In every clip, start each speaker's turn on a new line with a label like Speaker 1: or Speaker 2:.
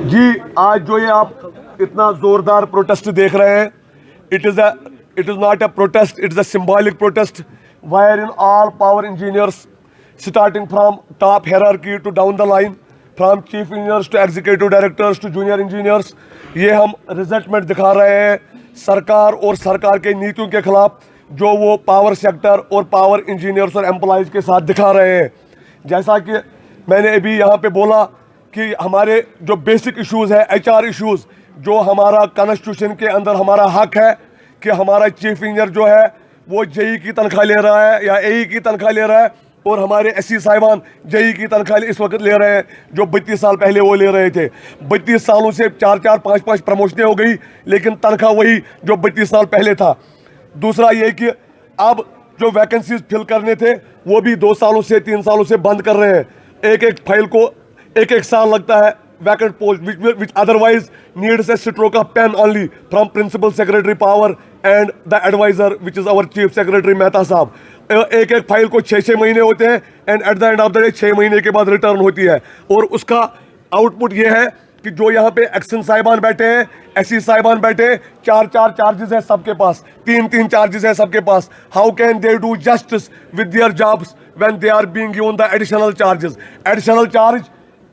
Speaker 1: जी, आज जो ये आप इतना जोरदार प्रोटेस्ट देख रहे हैं, it is not a protest, it is a symbolic protest wherein all power engineers starting from top hierarchy to down the line, from chief engineers to executive directors to junior engineers, ये हम रिजल्टमेंट दिखा रहे हैं सरकार और सरकार के नीतियों के खिलाफ जो वो पावर सेक्टर और पावर इंजीनियर्स और एम्प्लॉयज़ के साथ दिखा रहे हैं। जैसा कि मैंने अभी यहाँ पे बोला कि हमारे जो बेसिक इश्यूज़ है, HR इश्यूज़, जो हमारा कॉन्स्टिट्यूशन के अंदर हमारा हक है कि हमारा चीफ इंजीनियर जो है वो JE की तनख्वाह ले रहा है या AE की तनख्वाह ले रहा है, और हमारे SC साहिबान JE की तनख्वाह इस वक्त ले रहे हैं जो 32 साल पहले वो ले रहे थे। 32 सालों से 4-4, 5-5 प्रमोशनें हो गई, लेकिन तनख्वाह वही जो 32 साल पहले था। दूसरा ये कि अब जो वैकेंसीज फिल करने थे वो भी 2 सालों से 3 सालों से बंद कर रहे हैं। एक एक फाइल को एक साल लगता है vacant post which otherwise needs a stroke of pen only from principal secretary power and the advisor which is our chief secretary Mehta साहब। एक फाइल को 6-6 महीने होते हैं and at the end of the day 6 महीने के बाद रिटर्न होती है। और उसका आउटपुट ये है कि जो यहाँ पे एक्शन साहिबान बैठे हैं, SC साहिबान बैठे हैं, 4-4 चार्जेस है सबके पास, 3-3 चार्जेस है सबके पास। How can they do justice with their jobs when they are being given the additional charges? Additional charge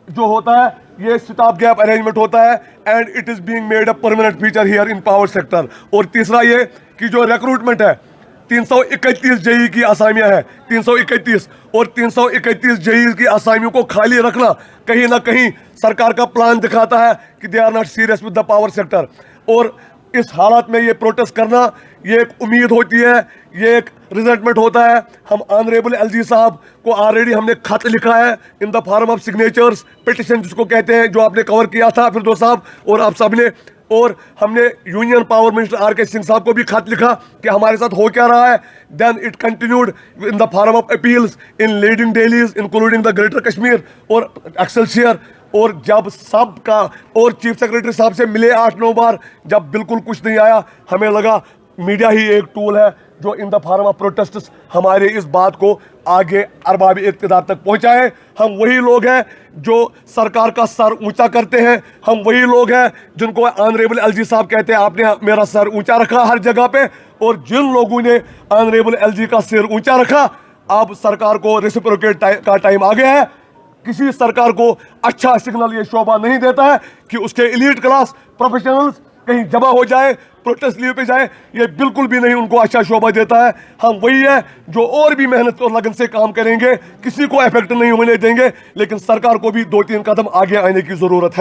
Speaker 1: जो होता है ये स्टॉप गैप अरेंजमेंट होता है and it is being made a permanent feature here in power sector. और तीसरा ये कि जो रिक्रूटमेंट है, 331 JE की असामियां हैं, 331, और 331 JE की असामियों को खाली रखना कहीं ना कहीं सरकार का प्लान दिखाता है कि they are not serious with the power sector. और इस हालत में ये प्रोटेस्ट करना ये एक उम्मीद होती है, ये एक रिजल्टमेंट होता है। हम ऑनरेबल LG साहब को ऑलरेडी हमने खत लिखा है इन the form of signatures, petition जिसको कहते हैं, जो आपने कवर किया था फिरदौस साहब और आप सब ने। और हमने union power minister RK Singh साहब को भी खत लिखा कि हमारे साथ हो क्या रहा है। Then it continued in the form of appeals in leading dailies including the Greater Kashmir और एक्सेलसियर। और जब सब का और चीफ सेक्रेटरी साहब से मिले 8-9 बार, जब बिल्कुल कुछ नहीं आया, हमें लगा मीडिया ही एक टूल है जो इन द फॉर्म ऑफ प्रोटेस्ट हमारे इस बात को आगे अरबाब इक़्तिदार तक पहुंचाए। हम वही लोग हैं जो सरकार का सर ऊंचा करते हैं, हम वही लोग हैं जिनको ऑनरेबल LG साहब कहते हैं आपने मेरा सर ऊंचा रखा हर जगह पे। और जिन लोगों ने ऑनरेबल LG का सिर ऊंचा रखा, अब सरकार को रेसिप्रोकेट का टाइम आ गया है। किसी सरकार को अच्छा सिग्नल ये शोभा नहीं देता है कि उसके एलीट क्लास प्रोफेशनल्स कहीं जमा हो जाए, प्रोटेस्ट लीव पे जाए, ये बिल्कुल भी नहीं उनको अच्छा शोभा देता है। हम वही है जो और भी मेहनत और लगन से काम करेंगे, किसी को इफेक्ट नहीं होने देंगे, लेकिन सरकार को भी 2-3 कदम आगे आने की जरूरत है।